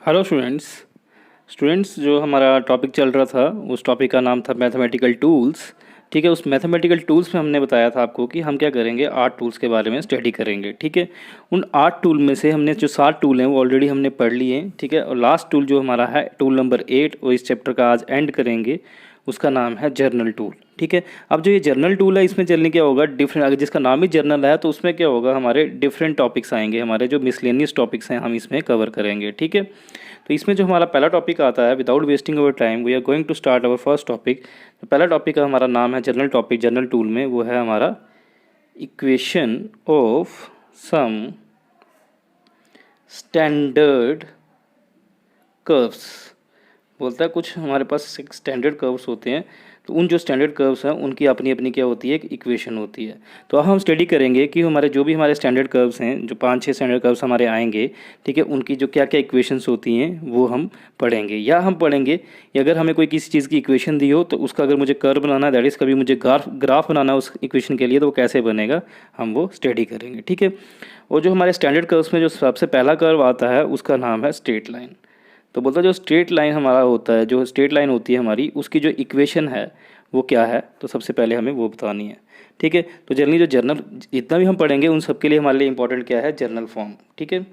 Hello students. जो हमारा topic चल रहा था उस टॉपिक का नाम था मैथमेटिकल टूल्स। ठीक है, उस मैथमेटिकल टूल्स में हमने बताया था आपको कि हम क्या करेंगे, 8 टूल्स के बारे में स्टडी करेंगे। ठीक है, उन 8 टूल में से हमने जो 7 टूल हैं वो ऑलरेडी हमने पढ़ लिए हैं। ठीक है, और लास्ट टूल जो हमारा है टूल नंबर 8, और इस चैप्टर का आज एंड करेंगे, उसका नाम है जर्नल टूल। ठीक है, अब जो ये जर्नल टूल है इसमें चलने क्या होगा, डिफरेंट, अगर जिसका नाम ही जर्नल है तो उसमें क्या होगा, हमारे डिफरेंट टॉपिक्स आएंगे, हमारे जो मिसलेनियस टॉपिक्स हैं हम इसमें कवर करेंगे। ठीक है, तो इसमें जो हमारा पहला टॉपिक आता है, without wasting our time we are going to start our first topic. तो पहला टॉपिक का हमारा नाम है जनरल टॉपिक, जनरल टूल में वो है हमारा equation of some standard curves. बोलता है कुछ हमारे पास स्टैंडर्ड कर्व्स होते हैं, तो उन जो स्टैंडर्ड कर्व्स हैं उनकी अपनी अपनी क्या होती है, एक इक्वेशन होती है। तो अब हम स्टडी करेंगे कि हमारे जो भी हमारे स्टैंडर्ड कर्व्स हैं, जो 5-6 स्टैंडर्ड कर्व्स हमारे आएंगे, ठीक है, उनकी जो क्या क्या इक्वेशंस होती हैं वो हम पढ़ेंगे। या हम पढ़ेंगे या अगर हमें कोई किसी चीज़ की इक्वेशन दी हो तो उसका अगर मुझे कर्व बनाना है, दैट इज़ कभी मुझे ग्राफ बनाना है उस इक्वेशन के लिए, तो वो कैसे बनेगा हम वो स्टडी करेंगे। ठीक है, और जो हमारे स्टैंडर्ड कर्व्स में जो सबसे पहला कर्व आता है उसका नाम है स्ट्रेट लाइन। तो बोलता है जो स्ट्रेट लाइन हमारा होता है, जो स्ट्रेट लाइन होती है हमारी, उसकी जो इक्वेशन है वो क्या है, तो सबसे पहले हमें वो बतानी है। ठीक है, तो जनरली जो जर्नल इतना भी हम पढ़ेंगे उन सब के लिए हमारे लिए इंपॉर्टेंट क्या है, जर्नल फॉर्म। ठीक है,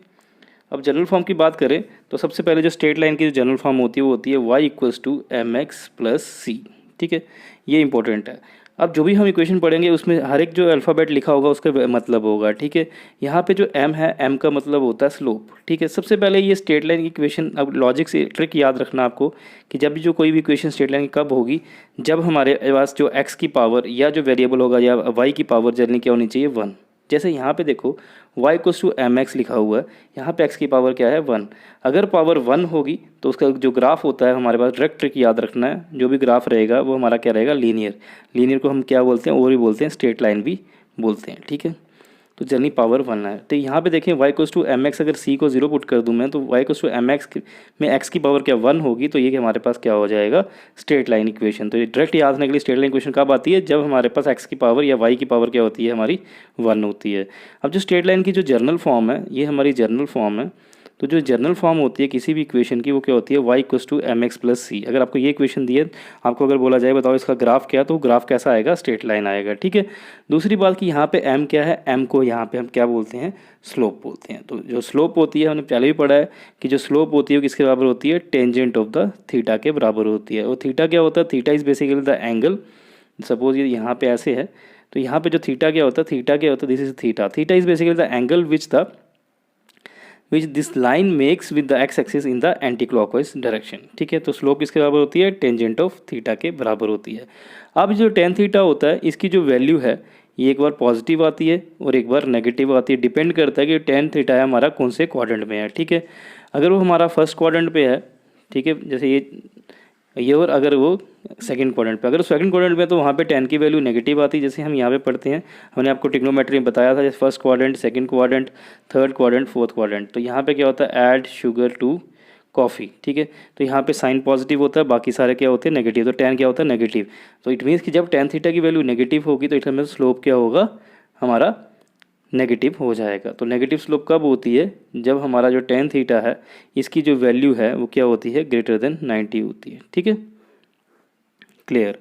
अब जनरल फॉर्म की बात करें तो सबसे पहले जो स्ट्रेट लाइन की जो जनरल फॉर्म होती है वो होती है y = mx + c। ठीक है, ये इंपॉर्टेंट है। अब जो भी हम इक्वेशन पढ़ेंगे उसमें हर एक जो अल्फ़ाबेट लिखा होगा उसका मतलब होगा। ठीक है, यहाँ पे जो m है, m का मतलब होता है स्लोप। ठीक है, सबसे पहले ये स्ट्रेट लाइन की इक्वेशन, अब लॉजिक से ट्रिक याद रखना आपको कि जब भी जो कोई भी इक्वेशन स्ट्रेट लाइन की कब होगी, जब हमारे पास जो x की पावर या जो वेरिएबल होगा या y की पावर जनरली क्या होनी चाहिए, 1। जैसे यहाँ पे देखो y = mx लिखा हुआ है, यहाँ पे x की पावर क्या है, 1। अगर पावर 1 होगी तो उसका जो ग्राफ होता है हमारे पास, डायरेक्ट ट्रिक याद रखना है, जो भी ग्राफ रहेगा वो हमारा क्या रहेगा, लीनियर। लीनियर को हम क्या बोलते हैं, और भी बोलते हैं, स्ट्रेट लाइन भी बोलते हैं। ठीक है, तो जनरली पावर 1 है। तो यहाँ पे देखें y = mx, अगर c को 0 पुट कर दूँ मैं तो y = mx में x की पावर क्या 1 होगी, तो ये हमारे पास क्या हो जाएगा, स्ट्रेट लाइन इक्वेशन। तो ये डायरेक्ट याद रखने के लिए स्ट्रेट लाइन इक्वेशन कब आती है, जब हमारे पास x की पावर या y की पावर क्या होती है, हमारी 1 होती है। अब जो स्ट्रेट लाइन की जो जर्नल फॉर्म है, ये हमारी जर्नल फॉर्म है। तो जो जर्नल फॉर्म होती है किसी भी इक्वेशन की वो क्या होती है, y = mx + c। अगर आपको ये इक्वेशन दी है, आपको अगर बोला जाए बताओ इसका ग्राफ क्या है, तो ग्राफ कैसा आएगा, स्ट्रेट लाइन आएगा। ठीक है, दूसरी बात कि यहाँ पे m क्या है, m को यहाँ पे हम क्या बोलते हैं, स्लोप बोलते हैं। तो जो स्लोप होती है हमने पहले भी पढ़ा है कि जो स्लोप होती है वो किसके बराबर होती है, टेंजेंट ऑफ द थीटा के बराबर होती है। और थीटा क्या होता है, theta is basically the angle. Suppose ये यहाँ पे ऐसे है, तो यहाँ पे जो थीटा क्या होता है, थीटा क्या होता है, this is theta. Theta is basically the angle which this line makes with the x axis in the anti clockwise direction. ठीक है, तो स्लोप किसके बराबर होती है, टेंजेंट ऑफ थीटा के बराबर होती है। अब जो टेन थीटा होता है इसकी जो वैल्यू है, ये एक बार पॉजिटिव आती है और एक बार नेगेटिव आती है, डिपेंड करता है कि टेन थीटा है हमारा कौन से क्वाड्रेंट में है। ठीक है, अगर वो हमारा फर्स्ट क्वाड्रेंट पे है, ठीक है, जैसे ये और अगर वो सेकंड क्वाड्रेंट पे, अगर सेकंड क्वाड्रेंट पे तो वहाँ पे टेन की वैल्यू नेगेटिव आती है। जैसे हम यहाँ पे पढ़ते हैं, हमने आपको ट्रिग्नोमेट्री में बताया था, जैसे first quadrant, second quadrant, third quadrant, fourth quadrant. तो यहाँ पे क्या होता है, ऐड शुगर टू कॉफ़ी। ठीक है, तो यहाँ पे साइन पॉजिटिव होता है, बाकी सारे क्या होते हैं, नेगेटिव। तो टेन क्या होता है, नेगेटिव। तो इट मीन्स कि जब टेन थीटा की वैल्यू नेगेटिव होगी तो इट मीन्स स्लोप क्या होगा, हमारा नेगेटिव हो जाएगा। तो नेगेटिव स्लोप कब होती है, जब हमारा जो टेन थीटा है इसकी जो वैल्यू है वो क्या होती है, ग्रेटर देन 90 होती है। ठीक है, क्लियर।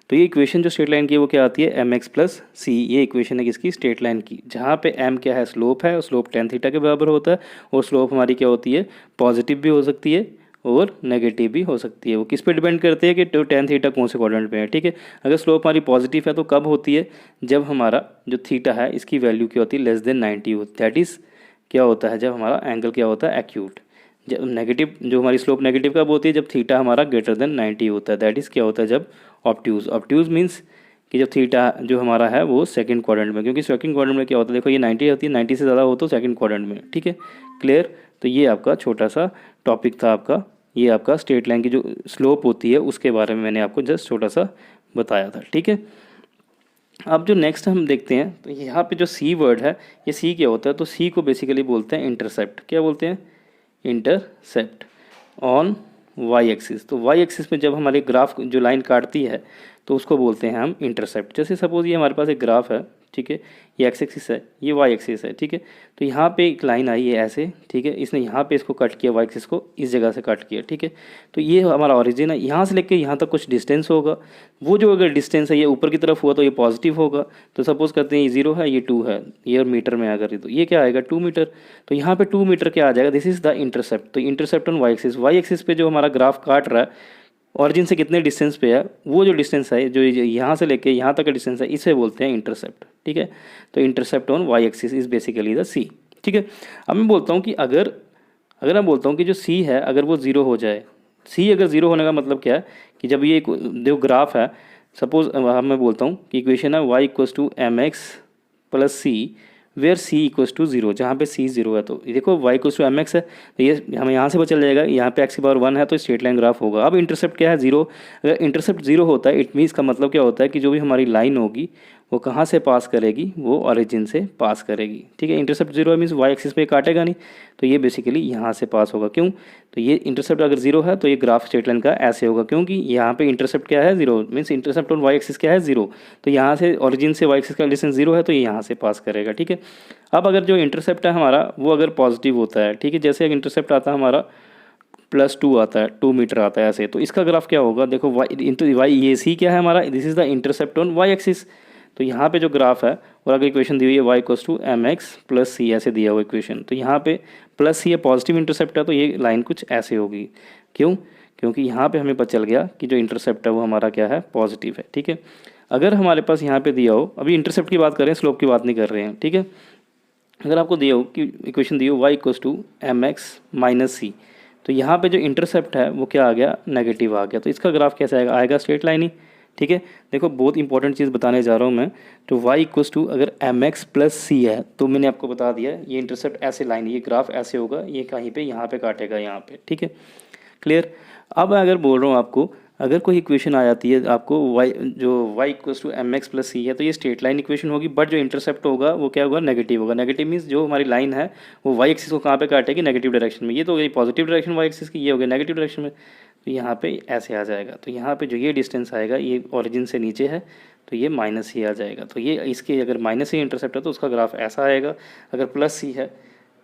तो ये इक्वेशन जो स्ट्रेट लाइन की है वो क्या आती है, mx + c। ये इक्वेशन है किसकी, स्ट्रेट लाइन की, जहाँ पे m क्या है, स्लोप है, और स्लोप टेन थीटा के बराबर होता है। और स्लोप हमारी क्या होती है, पॉजिटिव भी हो सकती है और नेगेटिव भी हो सकती है। वो किस पे डिपेंड करते हैं कि टेन थीटा कौन से क्वाड्रेंट पे है। ठीक है, अगर स्लोप हमारी पॉजिटिव है तो कब होती है, जब हमारा जो थीटा है इसकी वैल्यू क्या होती है, लेस देन 90 होती है। दैट इज़ क्या होता है, जब हमारा एंगल क्या होता है, एक्यूट। जब नेगेटिव, जो हमारी स्लोप नेगेटिव कब होती है, जब थीटा हमारा ग्रेटर देन 90 होता है। दैट इज़ क्या होता है, जब ऑब्ट्यूज। ऑब्ट्यूज मीन्स कि जब थीटा जो हमारा है वो सेकंड क्वाड्रेंट में, क्योंकि सेकंड क्वाड्रेंट में क्या होता है, देखो ये 90 होती है, 90 से ज़्यादा हो तो सेकंड क्वाड्रेंट में। ठीक है, क्लियर। तो ये आपका छोटा सा टॉपिक था आपका, ये आपका स्ट्रेट लाइन की जो स्लोप होती है उसके बारे में मैंने आपको जस्ट छोटा सा बताया था। ठीक है, अब जो नेक्स्ट हम देखते हैं, तो यहाँ पे जो सी वर्ड है, ये सी क्या होता है, तो सी को बेसिकली बोलते हैं इंटरसेप्ट। क्या बोलते हैं, इंटरसेप्ट ऑन वाई एक्सिस। तो वाई एक्सिस में जब हमारे ग्राफ जो लाइन काटती है तो उसको बोलते हैं हम इंटरसेप्ट। जैसे सपोज ये हमारे पास एक ग्राफ है, ठीक है, ये एक्स एक्सिस है, ये वाई एक्सिस है, ठीक है। तो यहाँ पे एक लाइन आई है ऐसे, ठीक है, इसने यहाँ पे इसको कट किया, वाई एक्सिस को इस जगह से कट किया, ठीक है। तो ये हमारा ओरिजिन है, यहाँ से लेके यहाँ तक कुछ डिस्टेंस होगा। वो जो अगर डिस्टेंस है ये ऊपर की तरफ हुआ तो ये पॉजिटिव होगा। तो सपोज करते हैं ये 0 है, ये 2 है, ये और मीटर में अगर तो ये क्या आएगा 2 मीटर। तो यहाँ पे 2 मीटर क्या आ जाएगा, दिस इज द इंटरसेप्ट। तो इंटरसेप्ट ऑन वाई एक्सिस पे जो हमारा ग्राफ काट रहा है ऑरिजिन से कितने डिस्टेंस पे है, वो जो डिस्टेंस है जो यहाँ से लेके यहाँ तक का डिस्टेंस है, इसे बोलते हैं इंटरसेप्ट, ठीक है। तो intercept on Y axis is basically the C, ठीक है। अब मैं बोलता हूँ कि अगर मैं बोलता हूँ कि जो सी है अगर वो 0 हो जाए, सी अगर 0 होने का मतलब क्या है कि जब ये जो ग्राफ है, सपोज मैं बोलता हूँ कि इक्वेशन है Y equals to M x plus c where c equals to 0, जहाँ पे सी 0 है। तो ये देखो y equals to M x है, तो ये हमें यहाँ से पता चल जाएगा, यहाँ पे एक्स की पावर 1 है तो स्ट्रेट लाइन ग्राफ होगा। अब इंटरसेप्ट क्या है 0। अगर इंटरसेप्ट 0 होता है इट मीन्स का मतलब क्या होता है कि जो भी हमारी लाइन होगी वो कहाँ से पास करेगी, वो ओरिजिन से पास करेगी, ठीक है। इंटरसेप्ट 0 है मीन्स वाई एक्सिस पे काटेगा नहीं, तो ये बेसिकली यहाँ से पास होगा। क्यों, तो ये इंटरसेप्ट अगर 0 है तो ये ग्राफ स्ट्रेट लाइन का ऐसे होगा, क्योंकि यहाँ पे इंटरसेप्ट क्या है 0, means intercept on Y axis क्या है 0। तो यहाँ से ओरिजिन से वाई एक्सिस का डिस्टेंस 0 है तो ये यहाँ से पास करेगा, ठीक है। अब अगर जो इंटरसेप्ट है हमारा वो अगर पॉजिटिव होता है, ठीक है, जैसे अगर इंटरसेप्ट आता है हमारा +2 आता है, 2 मीटर आता है ऐसे, तो इसका ग्राफ क्या होगा, देखो वाई इंटू वाई, ये सी क्या है हमारा, this is the intercept on Y axis. तो यहाँ पे जो ग्राफ है और अगर इक्वेशन दी हुई है Y equals to M x plus C ऐसे दिया हुआ इक्वेशन, तो यहाँ पे प्लस सी है, पॉजिटिव इंटरसेप्ट है, तो ये लाइन कुछ ऐसे होगी। क्यों, क्योंकि यहाँ पे हमें पता चल गया कि जो इंटरसेप्ट है वो हमारा क्या है, पॉजिटिव है, ठीक है। अगर हमारे पास यहाँ पे दिया हो, अभी इंटरसेप्ट की बात कर रहे हैं, स्लोप की बात नहीं कर रहे हैं, ठीक है। अगर आपको दिया हो कि इक्वेशन दी हो Y equals to M X minus C, तो यहाँ पे जो इंटरसेप्ट है वो क्या आ गया, नेगेटिव आ गया। तो इसका ग्राफ कैसे आएगा, आएगा स्ट्रेट लाइन ही, ठीक है। देखो बहुत इंपॉर्टेंट चीज़ बताने जा रहा हूँ मैं। तो वाई इक्वल्स टू अगर एम एक्स प्लस सी है तो मैंने आपको बता दिया ये इंटरसेप्ट ऐसे लाइन, ये ग्राफ ऐसे होगा, ये कहीं पे यहाँ पे काटेगा यहाँ पे, ठीक है, क्लियर। अब अगर बोल रहा हूँ आपको, अगर कोई इक्वेशन आ जाती है आपको वाई, जो Y equals to M x plus C है, तो ये स्ट्रेट लाइन इक्वेशन होगी, बट जो इंटरसेप्ट होगा वो क्या होगा, नेगेटिव होगा। नेगेटिव मीन्स जो हमारी लाइन है वो वाई एक्सिस को कहाँ पे काटेगी, नेगेटिव डायरेक्शन में। ये तो हो गई पॉजिटिव डायरेक्शन वाई एक्सिस की, ये हो गया नेगेटिव डायरेक्शन में, तो यहाँ पे ऐसे आ जाएगा। तो यहाँ पे जो ये डिस्टेंस आएगा ये ओरिजिन से नीचे है तो ये माइनस ही आ जाएगा। तो ये इसके अगर माइनस ही इंटरसेप्ट है तो उसका ग्राफ ऐसा आएगा, अगर प्लस सी है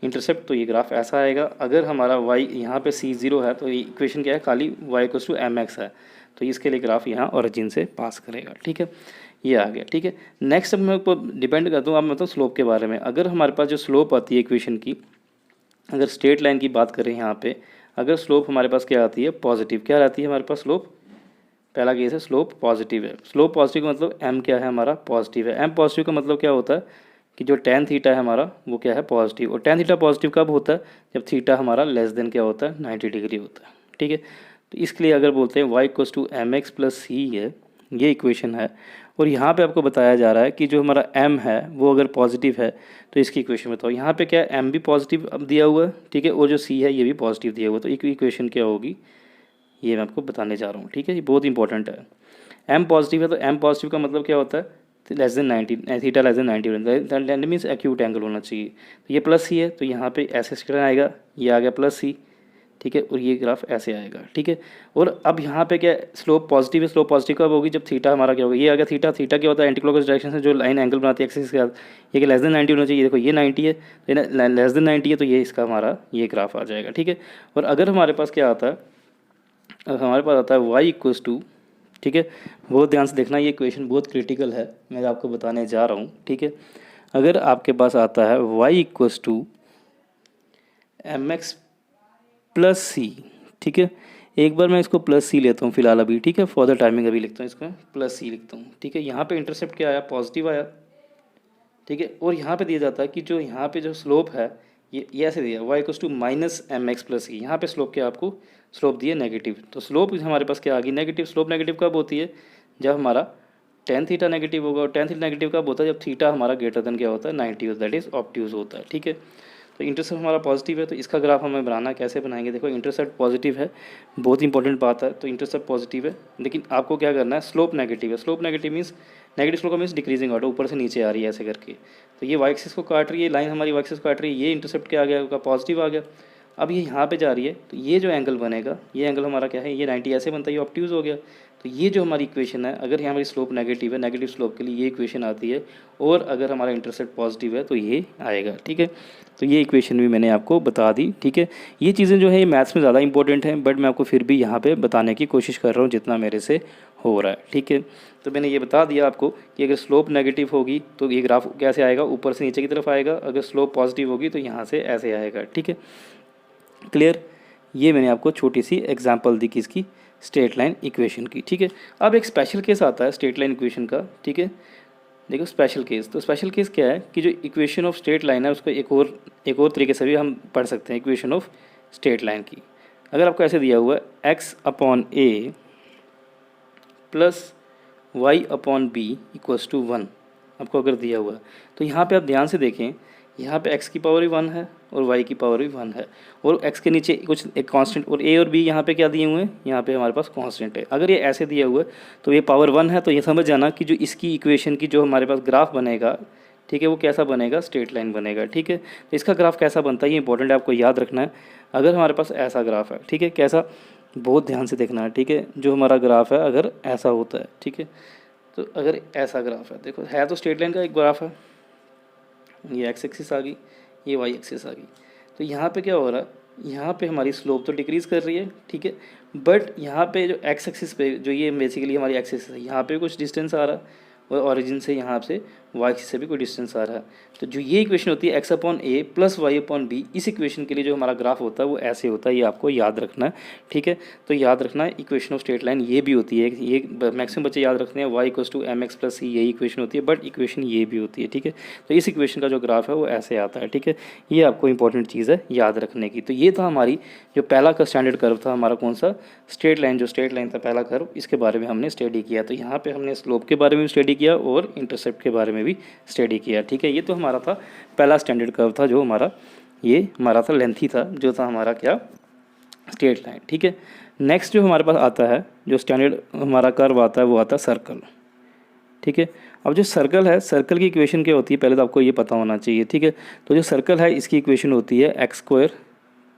इंटरसेप्ट तो ये ग्राफ ऐसा आएगा। अगर हमारा वाई यहाँ पे सी 0 है तो ये इक्वेशन क्या है, खाली y equals to M x है, तो इसके लिए ग्राफ यहाँ ओरिजिन से पास करेगा, ठीक है, ये आ गया, ठीक है। नेक्स्ट अब मैं ऊपर डिपेंड करता हूँ, अब मतलब स्लोप के बारे में। अगर हमारे पास जो स्लोप आती है इक्वेशन की, अगर स्ट्रेट लाइन की बात करें यहाँ पे, अगर स्लोप हमारे पास क्या आती है, पॉजिटिव, क्या रहती है हमारे पास स्लोप, पहला केस है स्लोप पॉजिटिव है। स्लोप पॉजिटिव का मतलब एम क्या है हमारा, पॉजिटिव है। एम पॉजिटिव का मतलब क्या होता है कि जो टेन थीटा है हमारा वो क्या है, पॉजिटिव। और टेन थीटा पॉजिटिव कब होता है, जब थीटा हमारा लेस देन क्या होता है, 90 डिग्री होता है, ठीक है। तो इसके लिए अगर बोलते हैं Y equals to M x plus C है, ये इक्वेशन है, और यहाँ पे आपको बताया जा रहा है कि जो हमारा m है वो अगर पॉजिटिव है तो इसकी इक्वेशन बताओ। यहाँ पे क्या है, m भी पॉजिटिव अब दिया हुआ है, ठीक है, और जो c है ये भी पॉजिटिव दिया हुआ है, तो एक इक्वेशन क्या होगी ये मैं आपको बताने जा रहा हूँ, ठीक है, ये बहुत इंपॉर्टेंट है। m पॉजिटिव है तो m पॉजिटिव का मतलब क्या होता है, less than 90, theta less than 90 means acute angle होना चाहिए। तो ये प्लस सी है तो यहाँ पे ऐसे स्क्वायर आएगा, ये आ गया प्लस सी, ठीक है, और ये ग्राफ ऐसे आएगा, ठीक है। और अब यहाँ पे क्या स्लोप पॉजिटिव है, स्लोप पॉजिटिव कब होगी, जब थीटा हमारा क्या होगा, ये आ गया थीटा। थीटा क्या होता है, एंटी क्लॉकवाइज डायरेक्शन से जो लाइन एंगल बनाती है एक्सिस के साथ, ये कि लेस देन 90 होना चाहिए। देखो ये 90 है, तो लेस देन 90 है तो ये इसका हमारा ये ग्राफ आ जाएगा, ठीक है। और अगर हमारे पास क्या आता है, हमारे पास आता है वाई इक्वल्स टू, ठीक है, बहुत ध्यान से देखना, ये इक्वेशन बहुत क्रिटिकल है, मैं आपको बताने जा रहा हूँ, ठीक है। अगर आपके पास आता है Y equals to M x plus C, ठीक है, एक बार मैं इसको प्लस सी लेता हूँ फिलहाल अभी, ठीक है, फॉर द टाइमिंग अभी लिखता हूँ इसको प्लस सी लिखता हूँ, ठीक है। यहाँ पे इंटरसेप्ट क्या आया, पॉजिटिव आया, ठीक है। और यहाँ पे दिया जाता है कि जो यहाँ पे जो स्लोप है ये ऐसे दिया Y equals to minus M x plus C, यहाँ पे स्लोप क्या आपको स्लोप दिए नेगेटिव, तो स्लोप हमारे पास क्या आ गई नेगेटिव। स्लोप नेगेटिव कब होती है, जब हमारा टेन थीटा नेगेटिव होगा, और टेन थीटा नेगेटिव कब होता है, जब थीटा हमारा ग्रेटर देन क्या होता है 90, दैट इज ऑब्ट्यूज होता है, ठीक है। तो इंटरसेप्ट हमारा पॉजिटिव है तो इसका ग्राफ हमें बनाना, कैसे बनाएंगे, देखो इंटरसेप्ट पॉजिटिव है, बहुत इंपॉर्टेंट बात है। तो इंटरसेप्ट पॉजिटिव है लेकिन आपको क्या करना है, स्लोप नेगेटिव है। Slope negative means negative slope का मीन्स डिक्रीजिंग ऑर्डर, ऊपर से नीचे आ रही है ऐसे करके। तो ये वाई एक्सिस को काट रही है, लाइन हमारी वाई एक्सिस को काट रही है, ये इंटरसेप्ट क्या आ गया, आपका पॉजिटिव आ गया। अब ये यहाँ पे जा रही है, तो ये जो एंगल बनेगा, ये एंगल हमारा क्या है, ये 90 ऐसे बनता है, ये ऑब्ट्यूज़ हो गया। तो ये जो हमारी इक्वेशन है, अगर यहाँ हमारी स्लोप नेगेटिव है, नेगेटिव स्लोप के लिए ये इक्वेशन आती है, और अगर हमारा इंटरसेप्ट पॉजिटिव है तो ये आएगा। ठीक है, तो ये इक्वेशन भी मैंने आपको बता दी। ठीक है, ये चीज़ें जो है ये मैथ्स में ज़्यादा इंपॉर्टेंट हैं, बट मैं आपको फिर भी यहाँ पे बताने की कोशिश कर रहा हूँ जितना मेरे से हो रहा है। ठीक है, तो मैंने ये बता दिया आपको कि अगर स्लोप नेगेटिव होगी तो ये ग्राफ कैसे आएगा, ऊपर से नीचे की तरफ आएगा, अगर स्लोप पॉजिटिव होगी तो यहाँ से ऐसे आएगा। ठीक है, क्लियर। ये मैंने आपको छोटी सी एग्जांपल दी किसकी, स्ट्रेट लाइन इक्वेशन की। ठीक है, अब एक स्पेशल केस आता है स्ट्रेट लाइन इक्वेशन का। ठीक है, देखो स्पेशल केस, तो स्पेशल केस क्या है कि जो इक्वेशन ऑफ स्ट्रेट लाइन है उसको एक और तरीके से भी हम पढ़ सकते हैं इक्वेशन ऑफ स्ट्रेट लाइन की। अगर आपको ऐसे दिया हुआ है x/a plus y/b equals to 1, आपको अगर दिया हुआ है, तो यहाँ पे आप ध्यान से देखें, यहाँ पे x की पावर भी 1 है और y की पावर भी 1 है, और x के नीचे कुछ एक कांस्टेंट, और a और b यहाँ पे क्या दिए हुए हैं, यहाँ पे हमारे पास कांस्टेंट है। अगर ये ऐसे दिया हुआ है तो ये पावर 1 है, तो ये समझ जाना कि जो इसकी इक्वेशन की जो हमारे पास ग्राफ बनेगा, ठीक है, वो कैसा बनेगा, स्ट्रेट लाइन बनेगा। ठीक है, तो इसका ग्राफ कैसा बनता है ये इंपॉर्टेंट है, आपको याद रखना है। अगर हमारे पास ऐसा ग्राफ है, ठीक है, कैसा, बहुत ध्यान से देखना है। ठीक है, जो हमारा ग्राफ है अगर ऐसा होता है, ठीक है, तो अगर ऐसा ग्राफ है, देखो है तो स्ट्रेट लाइन का एक ग्राफ है, ये एक्स एक्सिस आ गई, ये वाई एक्सिस आ गई, तो यहाँ पे क्या हो रहा है, यहाँ पे हमारी स्लोप तो डिक्रीज़ कर रही है। ठीक है, बट यहाँ पे जो एक्स एक्सिस पे जो ये बेसिकली हमारी एक्सिस है, यहाँ पे कुछ डिस्टेंस आ रहा है, और ऑरिजिन से यहाँ से वाई एक्सिस से भी कोई डिस्टेंस आ रहा है। तो जो ये इक्वेशन होती है x/a प्लस y/b, इस इक्वेशन के लिए जो हमारा ग्राफ होता है वो ऐसे होता है, ये आपको याद रखना है। ठीक है, तो याद रखना है इक्वेशन ऑफ स्ट्रेट लाइन ये भी होती है, ये मैक्सिमम बच्चे याद रखते हैं y=mx + c, यही इक्वेशन होती है, बट इक्वेशन ये भी होती है। ठीक है, तो इस इक्वेशन का जो ग्राफ है वो ऐसे आता है। ठीक है, ये आपको इंपॉर्टेंट चीज़ है याद रखने की। तो ये था हमारी जो पहला का स्टैंडर्ड कर्व था हमारा, कौन सा, स्ट्रेट लाइन, जो स्ट्रेट लाइन था पहला कर्व, इसके बारे में हमने स्टडी किया। तो यहाँ पे हमने स्लोप के बारे में भी स्टडी किया और इंटरसेप्ट के बारे में भी स्टडी किया। ठीक है, ये तो हमारा था पहला स्टैंडर्ड कर्व था, जो हमारा था लेंथी था, जो था हमारा क्या, स्ट्रेट लाइन। ठीक है, नेक्स्ट जो हमारे पास आता है, जो स्टैंडर्ड हमारा कर्व आता है वो आता है सर्कल। ठीक है, अब जो सर्कल है, सर्कल की इक्वेशन क्या होती है पहले तो आपको ये पता होना चाहिए। ठीक है, तो जो सर्कल है इसकी इक्वेशन होती है x²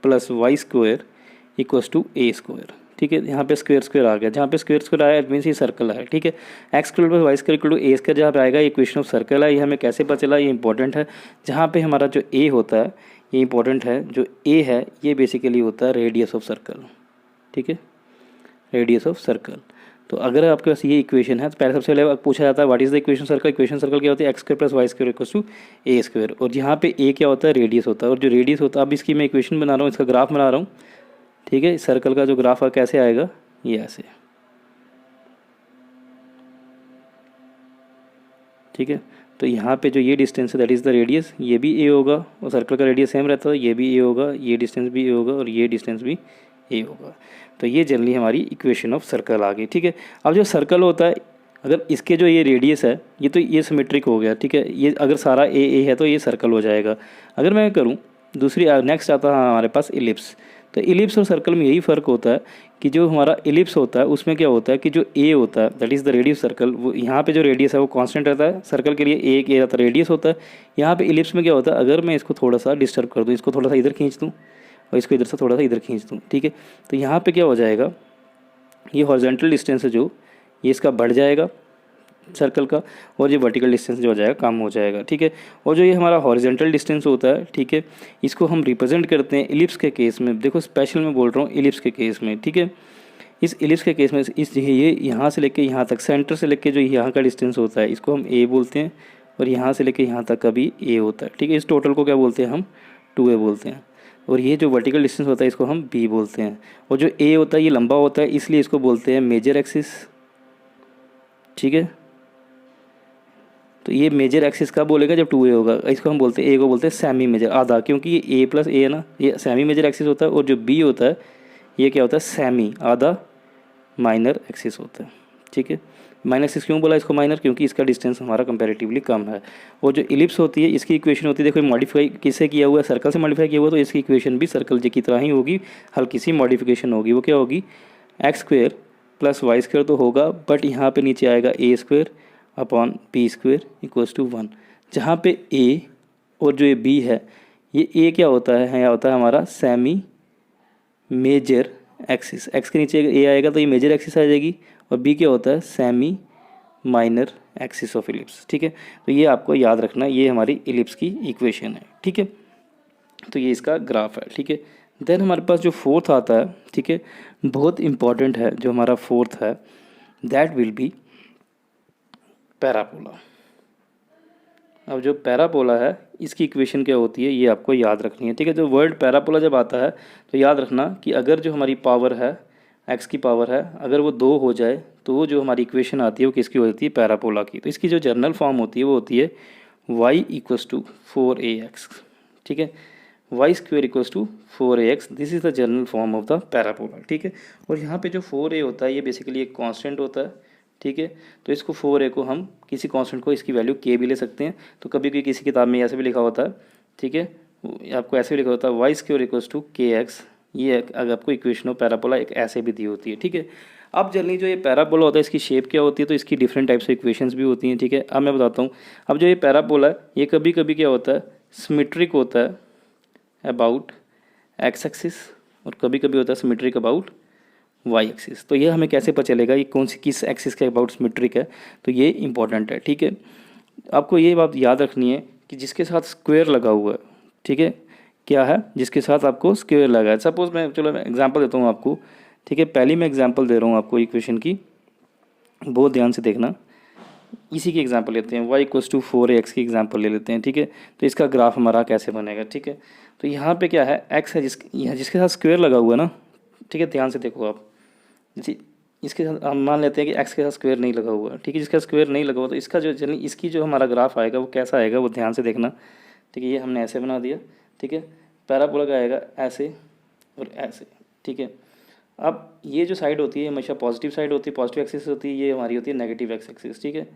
+ y² = a²। ठीक है, यहाँ पे स्क्वायर आ गया, जहाँ पे स्क्वायर आया इट मीन्स ये सर्कल है। ठीक है, x² + y² = a² जहाँ पे आएगा, ये इक्वेशन ऑफ सर्कल है। ये हमें कैसे पता चला, ये इंपॉर्टेंट है। जहाँ पे हमारा जो a होता है, ये इंपॉर्टेंट है, जो a है ये बेसिकली होता है रेडियस ऑफ सर्कल। ठीक है, रेडियस ऑफ सर्कल। तो अगर आपके पास ये इक्वेशन है तो पहले सबसे पहले पूछा जाता है what is the equation circle. Equation circle क्या होती है, x² + y² = a², और यहाँ पे a क्या होता है, रेडियस होता है, और जो रेडियस होता है, अब इसकी मैं इक्वेशन बना रहा हूँ, इसका ग्राफ बना रहा हूँ। ठीक है, सर्कल का जो ग्राफ है कैसे आएगा, ये ऐसे। ठीक है, तो यहाँ पे जो ये डिस्टेंस है दैट इज़ द रेडियस, ये भी a होगा, और सर्कल का रेडियस सेम रहता है, ये भी a होगा, ये डिस्टेंस भी a होगा, और ये डिस्टेंस भी a होगा। तो ये जनरली हमारी इक्वेशन ऑफ सर्कल आ गई। ठीक है, अब जो सर्कल होता है, अगर इसके जो ये रेडियस है, ये तो ये सिमेट्रिक हो गया। ठीक है, ये अगर सारा a है तो ये सर्कल हो जाएगा। अगर मैं करूँ दूसरी, नेक्स्ट आता है हमारे पास इलिप्स। तो इलिप्स और सर्कल में यही फ़र्क होता है कि जो हमारा इलिप्स होता है उसमें क्या होता है कि जो a होता है that is the radius circle, वो यहाँ पे जो रेडियस है वो कांस्टेंट रहता है। सर्कल के लिए एक a रहता है, रेडियस होता है। यहाँ पे इलिप्स में क्या होता है, अगर मैं इसको थोड़ा सा डिस्टर्ब कर दूँ, इसको थोड़ा सा इधर खींच दूँ और इसको इधर से थोड़ा सा इधर खींच दूँ, ठीक है, तो यहाँ पे क्या हो जाएगा, ये हॉरिजॉन्टल डिस्टेंस है जो, ये इसका बढ़ जाएगा सर्कल का, और ये वर्टिकल डिस्टेंस जो हो जाएगा कम हो जाएगा। ठीक है, और जो ये हमारा हॉरिजॉन्टल डिस्टेंस होता है, ठीक है, इसको हम रिप्रेजेंट करते हैं इलिप्स के केस में। देखो स्पेशल मैं बोल रहा हूँ इलिप्स के केस में। ठीक है, इस इलिप्स के केस में इस ये यहाँ से लेके यहाँ तक, सेंटर से लेके जो यहाँ का डिस्टेंस होता है इसको हम a बोलते हैं, और यहाँ से लेके यहाँ तक का भी a होता है। ठीक है, इस टोटल को क्या बोलते हैं हम, 2a बोलते हैं, और ये जो वर्टिकल डिस्टेंस होता है इसको हम b बोलते हैं, और जो a होता है ये लंबा होता है इसलिए इसको बोलते हैं मेजर एक्सिस। ठीक है, तो ये मेजर एक्सिस कब बोलेगा, जब 2a होगा। इसको हम बोलते हैं, a को बोलते हैं सेमी मेजर, आधा, क्योंकि ये a + a है ना, ये सेमी मेजर एक्सिस होता है, और जो b होता है ये क्या होता है, सेमी, आधा माइनर एक्सिस होता है। ठीक है, माइनर एक्सिस क्यों बोला इसको माइनर, क्योंकि इसका डिस्टेंस हमारा कंपैरेटिवली कम है। और जो इलिप्स होती है इसकी इक्वेशन होती है, देखो मॉडिफाई किससे किया हुआ है, सर्कल से मॉडिफाई किया हुआ, तो इसकी इक्वेशन भी सर्कल की तरह ही होगी, हल्की सी मॉडिफिकेशन होगी। वो क्या होगी, x² + y² तो होगा, बट यहाँ पे नीचे आएगा a² / b² = 1, जहाँ पे a और जो ये b है, ये a क्या होता है, यहाँ होता है हमारा सेमी मेजर एक्सिस, एक्स के नीचे ए आएगा तो ये मेजर एक्सिस आ जाएगी, और बी क्या होता है, semi minor axis of ellipse. ठीक है, तो ये आपको याद रखना, ये हमारी इलिप्स की इक्वेशन है। ठीक है, तो ये इसका ग्राफ है। ठीक है, देन हमारे पास जो फोर्थ आता है, ठीक है, बहुत इंपॉर्टेंट है जो हमारा फोर्थ है, दैट विल बी पैराबोला। अब जो पैराबोला है इसकी इक्वेशन क्या होती है ये आपको याद रखनी है। ठीक है, जो वर्ड पैराबोला जब आता है तो याद रखना कि अगर जो हमारी पावर है, एक्स की पावर है, अगर वो 2 हो जाए तो वो जो हमारी इक्वेशन आती है वो किसकी होती है, पैराबोला की। तो इसकी जो जनरल फॉर्म होती है वो होती है y = 4ax। ठीक है, y² = 4ax, this is the general form of the parabola. ठीक है, और यहाँ पे जो 4a होता है ये बेसिकली एक कांस्टेंट होता है। ठीक है, तो इसको 4a को हम किसी कांस्टेंट को इसकी वैल्यू k भी ले सकते हैं। तो कभी कभी किसी किताब में ऐसे भी लिखा होता है, ठीक है, आपको ऐसे भी लिखा होता है y² = kx। ये अगर आपको इक्वेशन ऑफ पैराबोला एक ऐसे भी दी होती है। ठीक है, अब जनरली जो ये पैराबोला होता है इसकी शेप क्या होती है, तो इसकी डिफरेंट टाइप्स ऑफ इक्वेशंस भी होती हैं। ठीक है, अब मैं बताता हूँ। अब जो ये पैराबोला है ये कभी कभी क्या होता है, सिमेट्रिक होता है अबाउट एक्स एक्सिस, और कभी कभी होता है सिमेट्रिक अबाउट वाई एक्सिस। तो ये हमें कैसे पता चलेगा ये कौन सी किस एक्सिस के अबाउट सिमेट्रिक है, तो ये इंपॉर्टेंट है। ठीक है, आपको ये बात याद रखनी है कि जिसके साथ स्क्वायर लगा हुआ है, ठीक है, क्या है, जिसके साथ आपको स्क्वायर लगा है। सपोज मैं एग्जांपल देता हूँ आपको। ठीक है, पहली मैं एग्जांपल दे रहा हूँ आपको इक्वेशन की, बहुत ध्यान से देखना। इसी की एग्जांपल लेते हैं, y = 4ax की एग्जांपल ले लेते हैं। ठीक है, तो इसका ग्राफ हमारा कैसे बनेगा। ठीक है, तो यहाँ पे क्या है, x है जिसके साथ स्क्वायर लगा हुआ है ना। ठीक है, ध्यान से देखो आप, इसके साथ हम मान लेते हैं कि x के साथ स्क्वायर नहीं लगा हुआ है। ठीक है, जिसका स्क्वायर नहीं लगा हुआ तो इसका जो जनरली इसकी जो हमारा ग्राफ आएगा वो कैसा आएगा, वो ध्यान से देखना। ठीक है, ये हमने ऐसे बना दिया। ठीक है, पैराबोला का आएगा ऐसे और ऐसे। ठीक है, अब ये जो साइड होती है हमेशा पॉजिटिव साइड होती है, पॉजिटिव एक्सिस होती है, ये हमारी होती है नेगेटिव एक्स एक्सिस। ठीक है,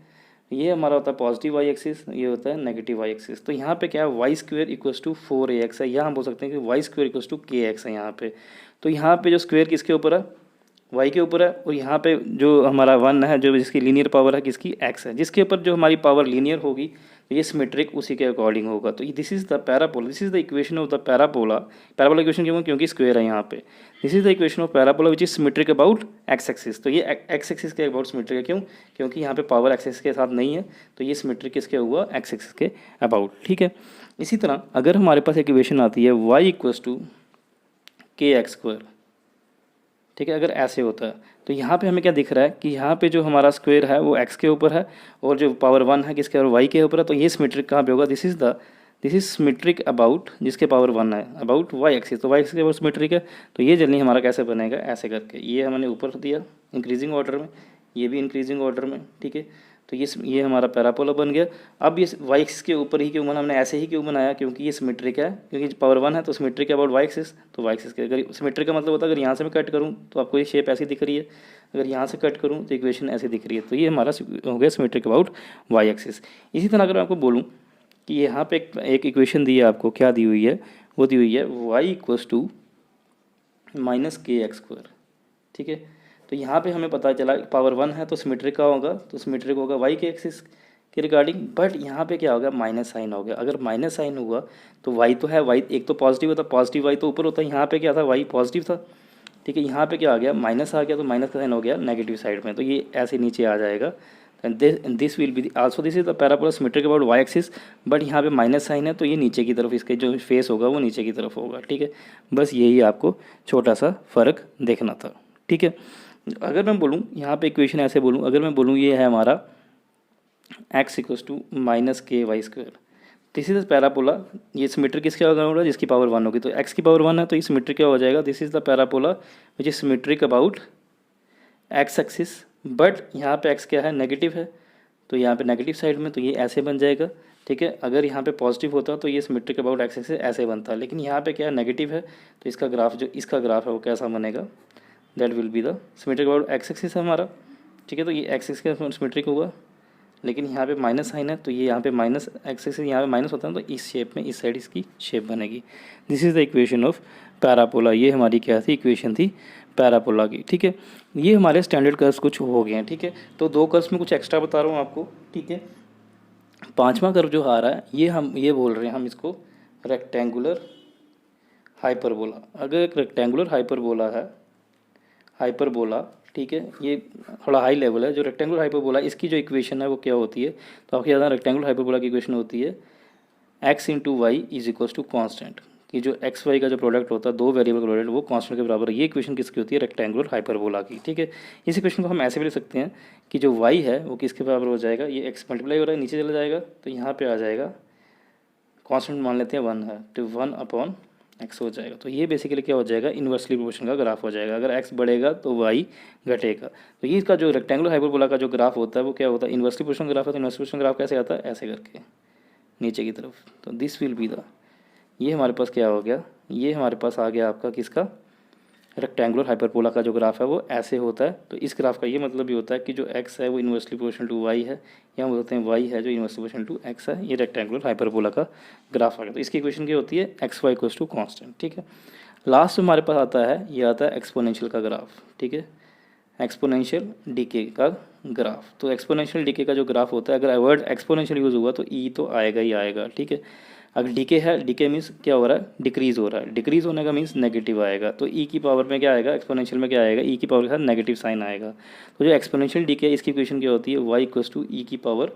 ये हमारा होता है पॉजिटिव वाई एक्सिस, ये होता है नेगेटिव वाई एक्सिस। तो यहाँ पे क्या है, y² = 4ax है, या हम बोल सकते हैं कि y² = kx है यहाँ पे। तो यहाँ पे जो स्क्वायर किसके ऊपर है, y के ऊपर है, और यहाँ पे जो हमारा 1 है, जो जिसकी लीनियर पावर है किसकी, x है, जिसके ऊपर जो हमारी पावर लीनियर होगी तो ये सिमेट्रिक उसी के अकॉर्डिंग होगा। तो this is the parabola, this is the equation of the parabola. Parabola equation क्यों, क्योंकि स्क्वायर है यहाँ पे। This is the equation of parabola which is symmetric about x axis. तो ये एक्स एक्सिस के अबाउट सिमेट्रिक है, क्यों, क्योंकि यहाँ पे पावर एक्स एक्सिस के साथ नहीं है, तो ये सिमेट्रिक किसके हुआ, एक्स एक्सिस के अबाउट। ठीक है, इसी तरह अगर हमारे पास एक इक्वेशन आती है y = kx²। ठीक है, अगर ऐसे होता है तो यहाँ पे हमें क्या दिख रहा है कि यहाँ पे जो हमारा स्क्वायर है वो x के ऊपर है, और जो पावर 1 है किसके, और y के ऊपर है। तो ये सिमेट्रिक कहाँ पे होगा, दिस इज सिमेट्रिक अबाउट जिसके पावर 1 है, अबाउट y एक्सिस। तो y एक्सिस के ऊपर सिमेट्रिक है, तो ये जनरली हमारा कैसे बनेगा, ऐसे करके। ये हमने ऊपर दिया इंक्रीजिंग ऑर्डर में, ये भी इंक्रीजिंग ऑर्डर में। ठीक है, तो ये हमारा पैराबोला बन गया। अब ये y एक्सिस के ऊपर ही क्यों बना, हमने ऐसे ही क्यों बनाया, क्योंकि ये सिमेट्रिक है, क्योंकि पावर 1 है तो सिमेट्रिक अबाउट y एक्सिस। तो y एक्सिस के अगर सिमेट्रिक का मतलब होता है अगर यहाँ से मैं कट करूँ तो आपको ये शेप ऐसी दिख रही है, अगर यहाँ से कट करूँ तो इक्वेशन ऐसी दिख रही है। तो ये हमारा हो गया सिमेट्रिक अबाउट y एक्सिस। इसी तरह अगर मैं आपको बोलूँ कि यहाँ पे एक इक्वेशन दी है आपको, क्या दी हुई है, वो दी हुई है y = -kx²। ठीक है, तो यहाँ पे हमें पता चला पावर 1 है तो सिमेट्रिक का होगा, तो सिमेट्रिक होगा y के एक्सिस के रिगार्डिंग। बट यहाँ पे क्या हो गया, माइनस साइन हो गया। अगर माइनस साइन हुआ तो y तो है, y एक तो पॉजिटिव होता, पॉजिटिव y तो ऊपर होता है, यहाँ पे क्या था, y पॉजिटिव था। ठीक है, यहाँ पे क्या आ गया, माइनस आ गया, तो माइनस का साइन हो गया नेगेटिव साइड में, तो ये ऐसे नीचे आ जाएगा। This will be also this is the parabola symmetric about y axis, but यहाँ पे माइनस साइन है तो ये नीचे की तरफ, इसके जो फेस होगा वो नीचे की तरफ होगा। ठीक है, बस यही आपको छोटा सा फ़र्क देखना था। ठीक है, अगर मैं बोलूँ यहाँ पे इक्वेशन ऐसे बोलूँ, अगर मैं बोलूँ ये है हमारा x = -ky², this is the parabola. ये सिमेट्रिक किसके होगा, जिसकी पावर 1 होगी, तो x की पावर 1 है तो ये सिमेट्रिक क्या हो जाएगा, this is the parabola which is symmetric about x axis. But यहाँ पे x क्या है, नेगेटिव है, तो यहाँ पे नेगेटिव साइड में, तो ये ऐसे बन जाएगा। ठीक है, अगर यहाँ पे पॉजिटिव होता तो ये सिमेट्रिक अबाउट x एक्सिस ऐसे बनता, लेकिन यहाँ पे क्या है, नेगेटिव है, तो इसका ग्राफ जो इसका ग्राफ है वो कैसा बनेगा, that will be the symmetric about x axis है हमारा। ठीक है, तो ये x एक्सिस का सिमेट्रिक होगा, लेकिन यहाँ पे माइनस साइन है तो ये यहाँ पे माइनस x एक्सिस यहाँ पे माइनस होता है, तो इस शेप में इस साइड इसकी शेप बनेगी। This is the equation of parabola. ये हमारी क्या थी, इक्वेशन थी पैराबोला की। ठीक है, ये हमारे स्टैंडर्ड कर्व्स कुछ हो गए हैं। ठीक है, तो 2 कर्व्स में कुछ एक्स्ट्रा बता रहा हूँ आपको। ठीक है, 5वां कर्व जो आ रहा है ये हम ये बोल रहे हैं हम इसको रेक्टेंगुलर हाइपरबोला, अगर एक रेक्टेंगुलर हाइपरबोला है, हाइपरबोला, ठीक है, ये थोड़ा हाई लेवल है। जो रेक्टेंगुलर हाइपरबोला इसकी जो इक्वेशन है वो क्या होती है, तो आपको याद है रेक्टेंगुलर हाइपरबोला की इक्वेशन होती है x into y is equals to constant, कि जो एक्स वाई का जो प्रोडक्ट होता है, दो वेरिएबल का प्रोडक्ट, वो कांस्टेंट के बराबर है। ये इक्वेशन किसकी होती है, रेक्टेंगुलर हाइपरबोला की, ठीक है। इस इक्वेशन को हम ऐसे भी लिख सकते हैं कि जो y है वो किसके बराबर हो जाएगा, ये x मल्टीप्लाई हो रहा है, नीचे चला जाएगा तो यहाँ पे आ जाएगा, कांस्टेंट मान लेते हैं 1 है, तो 1 अपॉन x हो जाएगा। तो ये बेसिकली क्या हो जाएगा, इन्वर्सली प्रोपोर्शन का ग्राफ हो जाएगा। अगर x बढ़ेगा तो y घटेगा। तो ये इसका जो रेक्टेंगुलर हाइपरबोला का जो ग्राफ होता है वो क्या होता है, इन्वर्सली प्रोपोर्शन ग्राफ है। तो इन्वर्सली प्रोपोर्शन ग्राफ कैसे आता है, ऐसे करके नीचे की तरफ। तो दिस विल बी द, ये हमारे पास क्या हो गया, ये हमारे पास आ गया आपका किसका, रेक्टेंगुलर हाइपरबोला का जो ग्राफ है वो ऐसे होता है। तो इस ग्राफ का ये मतलब भी होता है कि जो x है वो इन्वर्सली प्रोपोर्शनल टू y है, या हम बोलते हैं y है जो इन्वर्सली प्रोपोर्शनल टू x है। ये रेक्टेंगुलर हाइपरबोला का ग्राफ आ गया। तो इसकी इक्वेशन क्या होती है, x y equals to constant, ठीक है। लास्ट हमारे पास आता है, ये आता है एक्सपोनेंशियल का ग्राफ, ठीक है, एक्सपोनेंशियल डीके का ग्राफ। तो एक्सपोनेंशियल डीके का जो ग्राफ होता है, अगर वर्ड एक्सपोनेंशियल यूज़ हुआ तो ई तो आएगा ही आएगा, ठीक है। अगर डीके है, डीके मीन्स क्या हो रहा है, डिक्रीज़ हो रहा है, डिक्रीज़ होने का मीन्स नेगेटिव आएगा। तो ई की पावर में क्या आएगा, एक्सपोनेंशियल में क्या आएगा, ई की पावर के साथ नेगेटिव साइन आएगा। तो जो एक्सपोनेंशियल डीके इसकी इक्वेशन क्या होती है, वाई इक्वल्स टू ई की पावर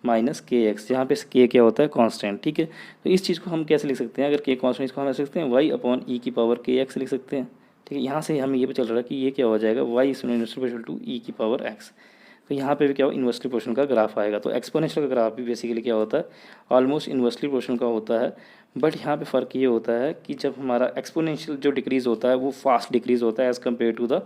माइनस के एक्स, जहाँ पे के क्या होता है, कांस्टेंट, ठीक है। तो इस चीज़ को हम कैसे लिख सकते हैं, अगर के कांस्टेंट, इसको हम ऐसे लिख सकते हैं वाई अपॉन ई की पावर के एक्स लिख सकते हैं, ठीक है। यहाँ से हमें ये भी चल रहा है कि ये क्या हो जाएगा, वाई इज इक्वल टू ई की पावर एक्स। तो यहाँ पे भी क्या हो, इन्वर्सली प्रोपोर्शनल का ग्राफ आएगा। तो एक्सपोनेंशियल का ग्राफ भी बेसिकली क्या होता है, ऑलमोस्ट इन्वर्सली प्रोपोर्शनल का होता है। बट यहाँ पे फ़र्क ये होता है कि जब हमारा एक्सपोनेंशियल जो डिक्रीज़ होता है वो फास्ट डिक्रीज़ होता है एज़ कम्पेयर टू द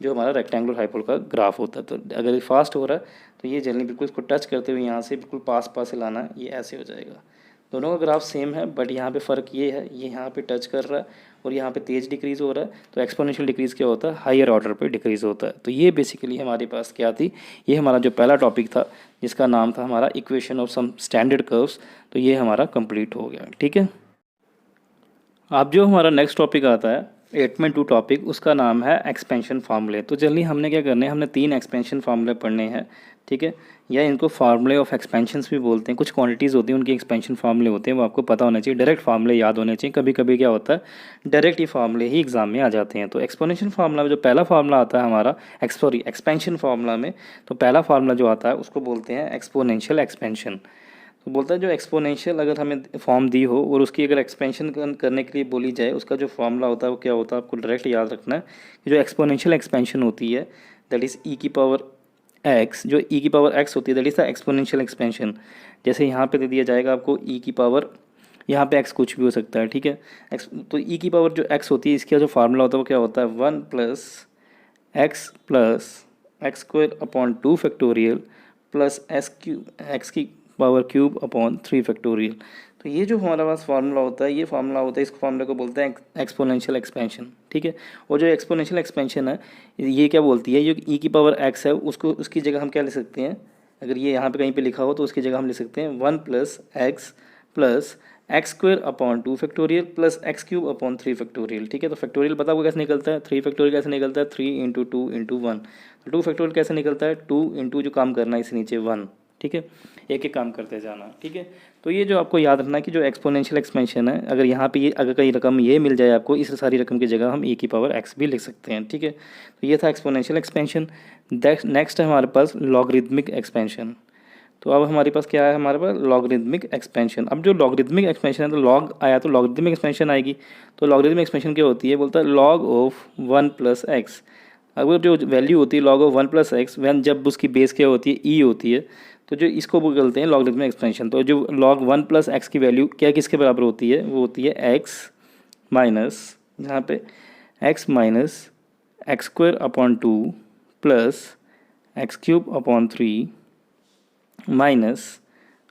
जो हमारा रेक्टेंगुलर हाइपरबोला का ग्राफ होता है। तो अगर ये फास्ट हो रहा है तो ये जल्दी बिल्कुल इसको टच करते हुए यहाँ से बिल्कुल पास पास से लाना है, ये ऐसे हो जाएगा। दोनों का ग्राफ सेम है, बट यहाँ पे फ़र्क ये है, ये यहाँ पे टच कर रहा है और यहाँ पे तेज़ डिक्रीज़ हो रहा है। तो एक्सपोनेंशियल डिक्रीज़ क्या होता है, हायर ऑर्डर पे डिक्रीज़ होता है। तो ये बेसिकली हमारे पास क्या थी, ये हमारा जो पहला टॉपिक था जिसका नाम था हमारा equation of some standard curves. तो ये हमारा कंप्लीट हो गया, ठीक है। अब जो हमारा नेक्स्ट टॉपिक आता है 8.2 टॉपिक, उसका नाम है एक्सपेंशन फार्मूले। तो जल्दी हमने क्या करने हैं, हमने 3 एक्सपेंशन फार्मूले पढ़ने हैं, ठीक है, या इनको फार्मूले ऑफ एक्सपेंशंस भी बोलते हैं। कुछ क्वांटिटीज़ होती हैं उनके एक्सपेंशन फार्मूले होते हैं, वो आपको पता होना चाहिए। डायरेक्ट फार्मूले याद होने चाहिए। कभी कभी क्या होता है, डायरेक्ट ही फार्मूले ही एग्जाम में आ जाते हैं। तो एक्सपोनेंशियल फार्मूला में जो पहला फार्मूला आता है हमारा, एक्सपेंशन फार्मूला में, तो पहला फार्मूला जो आता है उसको बोलते हैं एक्सपोनेंशियल एक्सपेंशन। तो बोलता है जो एक्सपोनेंशियल अगर हमें फॉर्म दी हो और उसकी अगर एक्सपेंशन करने के लिए बोली जाए, उसका जो फॉर्मूला होता है वो क्या होता है, आपको डायरेक्ट याद रखना है कि जो एक्सपोनेंशियल एक्सपेंशन होती है दैट इज़ ई की पावर एक्स, जो ई की पावर एक्स होती है that is the exponential expansion. जैसे यहाँ पे दे दिया जाएगा आपको ई की पावर, यहाँ पे एक्स कुछ भी हो सकता है, ठीक है। एक्स, तो ई की पावर जो एक्स होती है इसका जो फार्मूला होता है वो क्या होता है, 1 plus x square upon 2 factorial plus x की पावर क्यूब अपॉन 3 फैक्टोरियल। तो ये जो हमारे पास फार्मूला होता है, ये फार्मूला होता है, इस फार्मूले को बोलते हैं एक्सपोनेंशियल एक्सपेंशन, ठीक है। और जो एक्सपोनेंशियल एक्सपेंशन है ये क्या बोलती है, ये ई की पावर एक्स है उसको, उसकी जगह हम क्या ले सकते हैं, अगर ये यहाँ पे कहीं पे लिखा हो तो उसकी जगह हम ले सकते हैं 1 plus x square upon 2 factorial plus x cube upon 3 factorial, ठीक है। तो फैक्टोरियल पता आपको कैसे निकलता है, 3 फैक्टोरियल कैसे निकलता है, 3 इंटू 2 इंटू 1। तो 2 फैक्टोरियल कैसे निकलता है, 2 इंटू जो काम करना है इस नीचे 1, ठीक है, एक एक काम करते जाना, ठीक है। तो ये जो आपको याद रखना है कि जो एक्सपोनेंशियल एक्सपेंशन है, अगर यहाँ पे ये अगर कई रकम ये मिल जाए आपको, इस सारी रकम की जगह हम ए की पावर एक्स भी लिख सकते हैं, ठीक है। तो ये था एक्सपोनेंशियल एक्सपेंशन। नेक्स्ट है हमारे पास लॉगरिदमिक एक्सपेंशन। तो अब हमारे पास क्या है, हमारे पास लॉगरिदमिक एक्सपेंशन। अब जो लॉगरिदमिक एक्सपेंशन है, तो लॉग आया तो लॉगरिदमिक एक्सपेंशन आएगी। तो लॉगरिदमिक एक्सपेंशन क्या होती है, बोलता है लॉग ऑफ 1 प्लस एक्स। अगर जो वैल्यू होती है log of 1 plus x, when जब उसकी बेस क्या होती है, ई होती है, तो जो इसको बोलते हैं लॉगरिदमिक एक्सपेंशन। तो जो लॉग 1 प्लस एक्स की वैल्यू क्या किसके बराबर होती है, वो होती है एक्स माइनस, यहाँ पे x minus x square upon 2 plus x cube upon 3 minus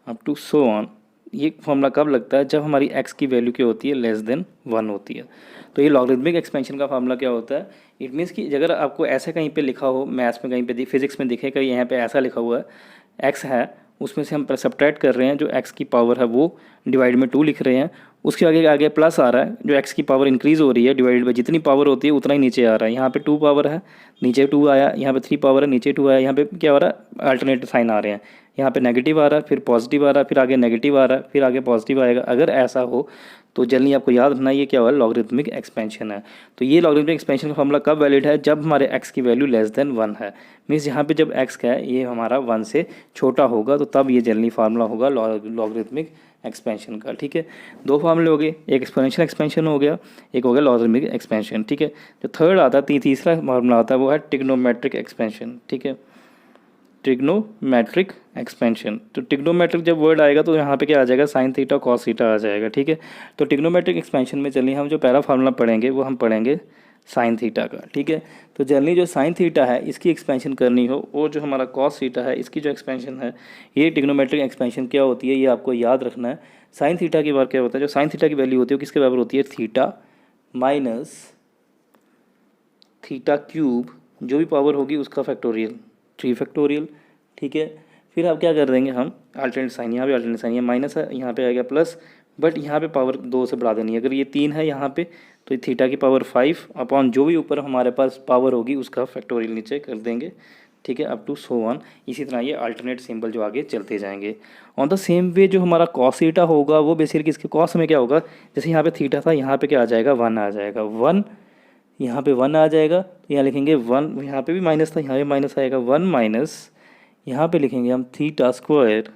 up to so on. ये फॉर्मूला कब लगता है, जब हमारी x की वैल्यू क्या होती है, लेस देन 1 होती है। तो ये लॉगरिदमिक एक्सपेंशन का फार्मूला क्या होता है, इट मीन्स कि अगर आपको ऐसे कहीं पे लिखा हो, मैथ्स में कहीं पे, फिजिक्स में दिखे कहीं यहाँ पे ऐसा लिखा हुआ है x है, उसमें से हम सब्ट्रैक्ट कर रहे हैं, जो x की पावर है वो डिवाइड में 2 लिख रहे हैं, उसके आगे आगे प्लस आ रहा है, जो एक्स की पावर इंक्रीज़ हो रही है डिवाइडेड बाई जितनी पावर होती है उतना ही नीचे आ रहा है। यहाँ पे 2 पावर है, नीचे 2 आया, यहाँ पे 3 पावर है, नीचे 2 आया। यहाँ पे क्या हो रहा है, अल्टरनेट साइन आ रहे हैं, यहाँ पे नेगेटिव आ रहा है, फिर पॉजिटिव आ रहा है, फिर आगे नेगेटिव आ रहा है, फिर आगे पॉजिटिव आएगा। अगर ऐसा हो तो जनरली आपको याद रखना ये क्या हुआ, लॉगरिथमिक एक्सपेंशन है। तो ये लॉगरिथमिक एक्सपेंशन का फॉर्मूला कब वैलिड है, जब हमारे x की वैल्यू लेस देन 1 है। मीन्स यहाँ पे जब x का है ये हमारा 1 से छोटा होगा तो तब ये जनरली फार्मूला होगा लॉगरिथमिक एक्सपेंशन का। ठीक है, दो फार्मूले हो गए, एक एक्सपोनेंशियल एक्सपेंशन हो गया, एक हो गया लॉगरिथमिक एक्सपेंशन। ठीक है, जो थर्ड आता है तीसरा फार्मूला आता है वो है ट्रिग्नोमेट्रिक एक्सपेंशन। ठीक है, ट्रिग्नोमेट्रिक एक्सपेंशन। तो ट्रिग्नोमेट्रिक जब वर्ड आएगा तो यहाँ पे क्या आ जाएगा, साइन थीटा कॉस थीटा आ जाएगा। ठीक है, तो ट्रिग्नोमेट्रिक एक्सपेंशन में चलिए हम जो पहला फार्मूला पढ़ेंगे वो हम पढ़ेंगे साइन थीटा का। ठीक है, तो जनरली जो साइन थीटा है इसकी एक्सपेंशन करनी हो और जो हमारा कॉस थीटा है इसकी जो एक्सपेंशन है, ये ट्रिग्नोमेट्रिक एक्सपेंशन क्या होती है ये आपको याद रखना है। साइन थीटा की बार क्या होता है, जो साइन थीटा की वैल्यू होती है वो किसके बराबर होती है, थीटा माइनस थीटा क्यूब, जो भी पावर होगी उसका फैक्टोरियल, 3 फैक्टोरियल। ठीक है, फिर आप क्या कर देंगे, हम अल्टरनेट साइन, यहाँ पे अल्टरनेट साइन, ये माइनस है, यहाँ पे आएगा प्लस, बट यहाँ पे पावर 2 से बढ़ा देनी है। अगर ये 3 है यहाँ पे तो थीटा की पावर 5 अपॉन जो भी ऊपर हमारे पास पावर होगी उसका फैक्टोरियल नीचे कर देंगे। ठीक है, अप टू सो वन। इसी तरह ये अल्टरनेट सिंबल जो आगे चलते जाएंगे। ऑन द सेम वे जो हमारा कॉस थीटा होगा वो बेसिकली किसके कॉस में क्या होगा, जैसे यहाँ पे थीटा था यहाँ पे क्या आ जाएगा, 1 आ जाएगा, 1 यहाँ पे 1 आ जाएगा, तो यहाँ लिखेंगे 1, यहाँ पे भी माइनस था यहाँ पे माइनस आएगा, 1 माइनस यहाँ पे लिखेंगे हम थीटा स्क्वायर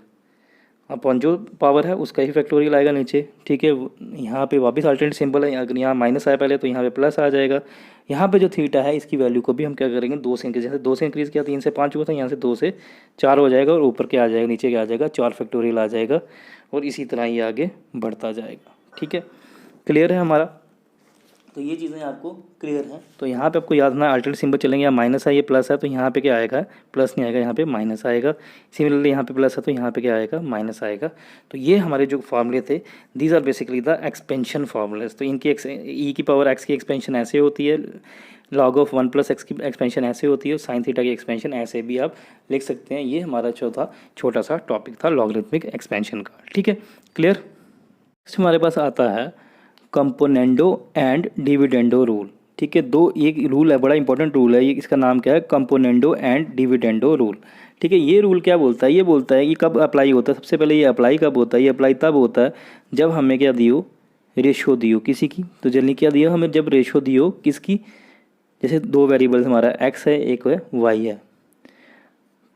अपॉन जो पावर है उसका ही फैक्टोरियल आएगा नीचे। ठीक है, यहाँ पे वापस अल्टरनेट सिंबल है, अगर यहाँ माइनस आया पहले तो यहाँ पे प्लस आ जाएगा। यहाँ पे जो थीटा है इसकी वैल्यू को भी हम क्या करेंगे, 2 से इंक्रीज, जैसे 2 से इंक्रीज़ किया 3 से 5 हुआ था, यहाँ से 2 से 4 हो जाएगा और ऊपर क्या आ जाएगा, नीचे क्या आ जाएगा, 4 फैक्टोरियल आ जाएगा और इसी तरह ये आगे बढ़ता जाएगा। ठीक है, क्लियर है हमारा, तो ये चीज़ें आपको क्लियर हैं। तो यहाँ पे आपको याद रखना अल्टरनेट सिंबल चलेंगे, यहाँ माइनस है ये प्लस है तो यहाँ पे क्या आएगा, प्लस नहीं आएगा, यहाँ पे माइनस आएगा। सिमिलरली यहाँ पे प्लस है तो यहाँ पे क्या आएगा, माइनस आएगा। तो ये हमारे जो फार्मूले थे these are basically the expansion formulas. तो इनकी ई की पावर एक्स की एक्सपेंशन ऐसे होती है, लॉग ऑफ 1 प्लस एक्स की एक्सपेंशन ऐसे होती है, साइन थीटा की एक्सपेंशन ऐसे भी आप लिख सकते हैं। ये हमारा छोटा सा टॉपिक था लॉगरिथमिक एक्सपेंशन का। ठीक है, क्लियर। नेक्स्ट हमारे पास आता है कंपोनेंडो एंड डिविडेंडो रूल। ठीक है, एक रूल है, बड़ा इंपॉर्टेंट रूल है ये, इसका नाम क्या है, कंपोनेंडो एंड डिविडेंडो रूल। ठीक है, ये रूल क्या बोलता है, ये बोलता है ये कब अप्लाई होता है, सबसे पहले ये अप्लाई कब होता है, ये अप्लाई तब होता है जब हमें क्या दियो, रेशो दियो किसी की। तो जनरली क्या दिया हमें, जब रेशो दियो किसकी, जैसे 2 वेरिएबल्स हमारा x है एक है y है,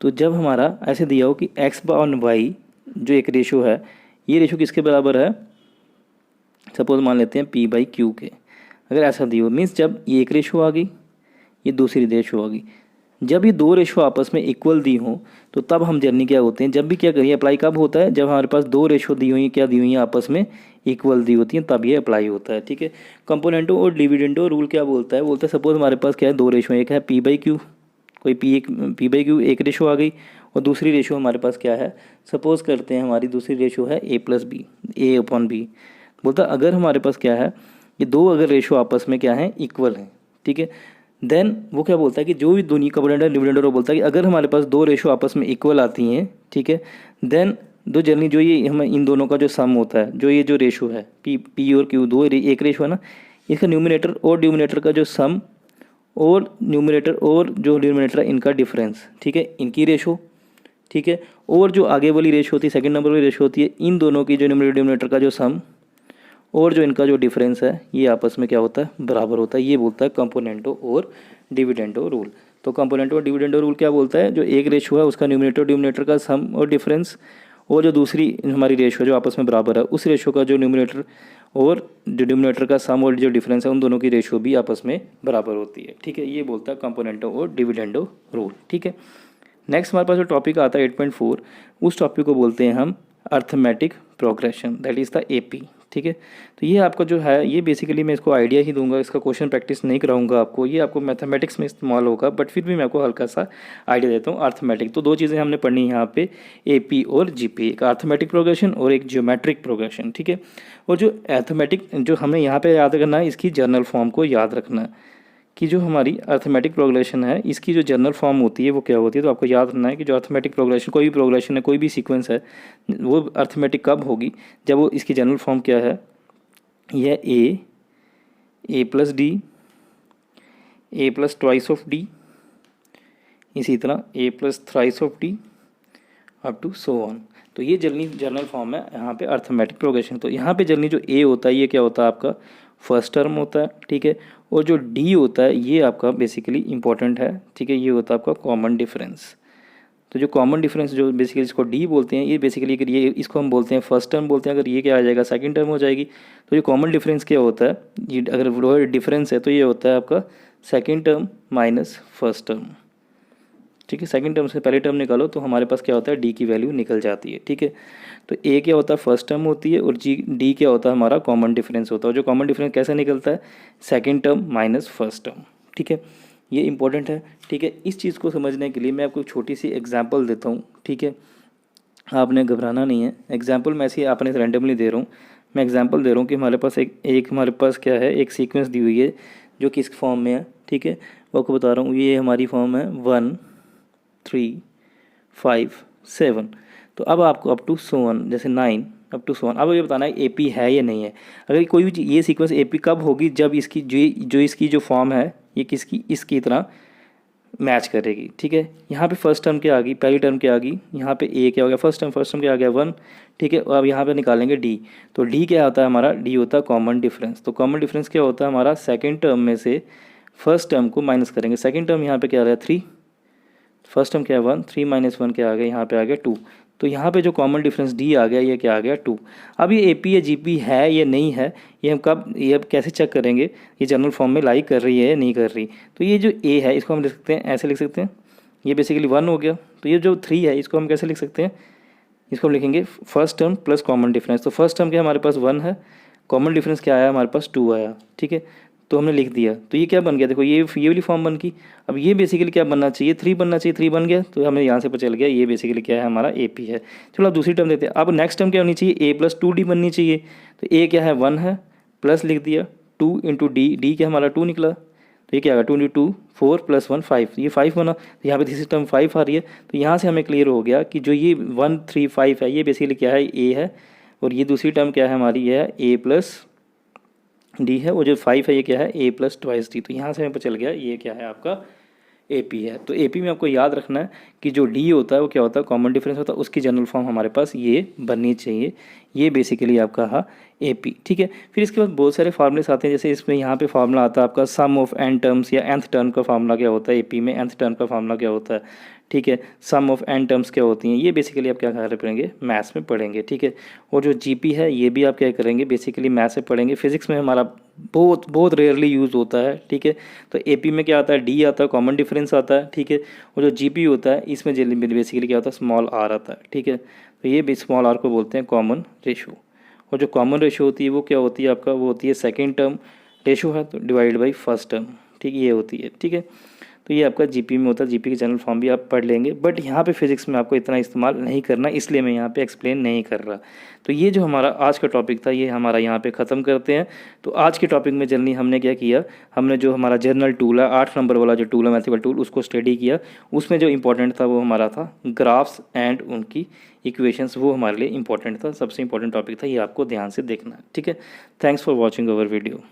तो जब हमारा ऐसे दिया हो कि x और y जो एक रेशो है, ये रेशो किसके बराबर है, सपोज मान लेते हैं p/q के। अगर ऐसा दिया हो मीन्स जब ये एक रेशो आ गई, ये दूसरी रेशो आ गई, जब ये 2 रेशो आपस में इक्वल दी हो तो तब हम जनरली क्या होते हैं, जब भी क्या करिए अप्लाई कब होता है, जब हमारे पास 2 रेशो दी हुई क्या दी हुई हैं आपस में इक्वल दी होती हैं तब ये अप्लाई होता है। ठीक है, कंपोनेंटो और डिविडेंडो रूल क्या बोलता है, बोलता है सपोज हमारे पास क्या है 2 रेशो, एक है p/q, कोई p/q एक रेशो आ गई और दूसरी रेशो हमारे पास क्या है, सपोज करते हैं हमारी दूसरी रेशो है a+b, a/b। बोलता अगर हमारे पास क्या है, ये 2 अगर रेशो आपस में क्या है इक्वल हैं, ठीक है, देन वो क्या बोलता है कि जो भी दोनों कंपोनेंट डिविडेंड वो बोलता है कि अगर हमारे पास 2 रेशो आपस में इक्वल आती हैं, ठीक है, देन दो जनरली जो ये हम इन दोनों का जो सम होता है, जो ये जो रेशो है p और q, एक रेशो है ना, इसका न्यूमिनेटर और डिनोमिनेटर का जो सम और न्यूमिनेटर और जो डिनोमिनेटर है इनका डिफरेंस, ठीक है, इनकी रेशो, ठीक है, और जो आगे वाली रेशो होती है सेकंड नंबर वाली रेशो होती है, इन दोनों की जो न्यूमिनेटर डिनोमिनेटर का जो सम और जो इनका जो डिफरेंस है ये आपस में क्या होता है, बराबर होता है। ये बोलता है कंपोनेंटो और डिविडेंडो रूल। तो कंपोनेंटो और डिविडेंडो रूल क्या बोलता है, जो एक रेशो है उसका न्यूमिनेटर डिनोमिनेटर का सम और डिफरेंस, और जो दूसरी हमारी रेशो जो आपस में बराबर है उस रेशो का जो न्यूमिनेटर और जो डिनोमिनेटर का सम और जो डिफरेंस है उन दोनों की रेशो भी आपस में बराबर होती है। ठीक है, ये बोलता है कंपोनेंटो और डिविडेंडो रूल। ठीक है, नेक्स्ट हमारे पास जो टॉपिक आता है 8.4, उस टॉपिक को बोलते हैं हम arithmetic progression, that is the AP। ठीक है, तो ये आपका जो है ये बेसिकली मैं इसको आइडिया ही दूंगा, इसका क्वेश्चन प्रैक्टिस नहीं कराऊंगा आपको, ये आपको मैथमेटिक्स में इस्तेमाल होगा, बट फिर भी मैं आपको हल्का सा आइडिया देता हूँ। अर्थमेटिक तो 2 चीज़ें हमने पढ़नी यहाँ पे, AP और GP, एक अर्थमेटिक प्रोग्रेशन और एक ज्योमेट्रिक प्रोग्रेशन। ठीक है, और जो अर्थमेटिक जो हमें यहाँ पे याद करना है, इसकी जर्नल फॉर्म को याद रखना है कि जो हमारी अर्थमेटिक प्रोग्रेशन है इसकी जो जनरल फॉर्म होती है वो क्या होती है। तो आपको याद रखना है कि जो अर्थमेटिक प्रोग्रेशन, कोई भी प्रोग्रेशन है, कोई भी सीक्वेंस है, वो अर्थमेटिक कब होगी, जब वो इसकी जनरल फॉर्म क्या है, यह A plus D, A plus twice of D, इसी तरह A plus thrice of D up to so on. तो ये जनरल फॉर्म है यहाँ पे अर्थमेटिक प्रोग्रेशन। तो यहाँ पे जनरली जो ए होता है ये क्या होता है आपका फर्स्ट टर्म होता है, ठीक है। और जो डी होता है ये आपका बेसिकली इंपॉर्टेंट है, ठीक है, ये होता है आपका कॉमन डिफरेंस। तो जो कॉमन डिफरेंस जो बेसिकली इसको डी बोलते हैं, ये बेसिकली अगर ये इसको हम बोलते हैं फर्स्ट टर्म बोलते हैं, अगर ये क्या आ जाएगा सेकंड टर्म हो जाएगी। तो ये कॉमन डिफरेंस क्या होता है, ये अगर डिफरेंस है तो ये होता है आपका second term minus first term, ठीक है। सेकंड टर्म से पहले टर्म निकालो तो हमारे पास क्या होता है डी की वैल्यू निकल जाती है, ठीक है। तो ए क्या होता है फर्स्ट टर्म होती है और डी क्या होता है हमारा कॉमन डिफरेंस होता है। और जो कॉमन डिफरेंस कैसे निकलता है second term minus first term, ठीक है। ये इंपॉर्टेंट है, ठीक है। इस चीज़ को समझने के लिए मैं आपको छोटी सी एग्जाम्पल देता हूँ, ठीक है। आपने घबराना नहीं है, एग्जाम्पल मैं ऐसे आपने रैंडमली दे रहा हूँ। मैं एग्जाम्पल दे रहा हूँ कि हमारे पास एक हमारे पास क्या है, एक सीक्वेंस दी हुई है जो किस फॉर्म में है, ठीक है। वो आपको बता रहा हूँ, ये हमारी फॉर्म है 1 3 5 7। तो अब आपको अप टू सो ऑन, जैसे 9 अप टू सो ऑन, अब ये बताना है एपी है या नहीं है। अगर कोई भी ये सीक्वेंस एपी कब होगी, जब इसकी जो इसकी जो फॉर्म है ये किसकी इसकी तरह मैच करेगी, ठीक है। यहाँ पे फर्स्ट टर्म क्या आ गई, पहली टर्म क्या आ गई, यहाँ पे ए क्या हो गया फर्स्ट टर्म क्या आ गया 1, ठीक है। और अब यहाँ पे निकालेंगे डी। तो डी क्या होता है हमारा, डी होता है कॉमन डिफरेंस। तो कॉमन डिफरेंस क्या होता है हमारा, सेकेंड टर्म में से फर्स्ट टर्म को माइनस करेंगे। सेकेंड टर्म यहाँ पे क्या आ रहा है 3, फर्स्ट टर्म क्या है 1, 3 माइनस 1 क्या आ गया, यहाँ पे आ गया 2। तो यहाँ पे जो कॉमन डिफरेंस डी आ गया ये क्या आ गया 2। अब ये एपी या जीपी है या नहीं है, ये हम कब ये अब कैसे चेक करेंगे, ये जनरल फॉर्म में लाई कर रही है या नहीं कर रही। तो ये जो ए है इसको हम लिख सकते हैं, ऐसे लिख सकते हैं, ये बेसिकली 1 हो गया। तो ये जो 3 है इसको हम कैसे लिख सकते हैं, इसको हम लिखेंगे first term plus common difference. तो फर्स्ट टर्म क्या हमारे पास 1 है, कॉमन डिफरेंस क्या आया हमारे पास 2 आया, ठीक है। तो हमने लिख दिया, तो ये क्या बन गया, देखो ये वाली फॉर्म बन गई। अब ये बेसिकली क्या बनना चाहिए 3 बनना चाहिए, 3 बन गया। तो हमें यहाँ से पता चल गया ये बेसिकली क्या है हमारा एपी है। चलो अब दूसरी टर्म देते हैं। अब नेक्स्ट टर्म क्या होनी चाहिए, ए प्लस 2 डी बननी चाहिए। तो ए क्या है 1 है, प्लस लिख दिया 2 इंटू डी, डी क्या हमारा 2 निकला। तो ये क्या आएगा 2 इंटू 2 4 प्लस 1 5, ये 5 बना। तो यहाँ पे तीसरी टर्म 5 आ रही है। तो यहाँ से हमें क्लियर हो गया कि जो ये 1 3 5 है ये बेसिकली क्या है ए है, और ये दूसरी टर्म क्या है हमारी, ये है ए प्लस डी है, और जो 5 है ये क्या है ए प्लस ट्वाइस डी। तो यहाँ से हमें पता चल गया ये क्या है आपका एपी है। तो एपी में आपको याद रखना है कि जो डी होता है वो क्या होता है कॉमन डिफरेंस होता है, उसकी जनरल फॉर्म हमारे पास ये बननी चाहिए। ये बेसिकली आपका हा एपी, ठीक है। फिर इसके बाद बहुत सारे फार्मूलेस आते हैं, जैसे इसमें यहाँ पे फार्मूला आता है आपका सम ऑफ एन टर्म्स, या nth टर्म का फार्मूला क्या होता है एपी में, nth टर्म का फार्मूला क्या होता है, ठीक है। सम ऑफ एन टर्म्स क्या होती हैं, ये बेसिकली आप क्या करेंगे मैथ्स में पढ़ेंगे, ठीक है। और जो जीपी है ये भी आप क्या करेंगे बेसिकली मैथ्स में पढ़ेंगे। फिजिक्स में हमारा बहुत रेयरली यूज़ होता है, ठीक है। तो एपी में क्या आता है डी आता है, कॉमन डिफरेंस आता है, ठीक है। और जो जीपी होता है इसमें बेसिकली क्या होता है स्मॉल आर आता है, ठीक है। तो ये भी स्मॉल आर को बोलते हैं कॉमन रेशो। और जो कॉमन रेशो होती है वो क्या होती है आपका, वो होती है सेकेंड टर्म रेशो है तो डिवाइड बाई फर्स्ट टर्म, ठीक ये होती है, ठीक है। तो ये आपका जीपी में होता है, जीपी की जनरल फॉर्म भी आप पढ़ लेंगे, बट यहाँ पे फिजिक्स में आपको इतना इस्तेमाल नहीं करना, इसलिए मैं यहाँ पे एक्सप्लेन नहीं कर रहा। तो ये जो हमारा आज का टॉपिक था ये हमारा यहाँ पे ख़त्म करते हैं। तो आज के टॉपिक में जनरली हमने क्या किया, हमने जो हमारा जर्नल टूल है 8 नंबर वाला जो टूल है मैथमेटिकल टूल उसको स्टडी किया। उसमें जो इंपॉर्टेंट था वो हमारा था ग्राफ्स एंड उनकी इक्वेशंस, वो हमारे लिए इंपॉर्टेंट था, सबसे इंपॉर्टेंट टॉपिक था, ये आपको ध्यान से देखना है, ठीक है। Thanks for watching our video.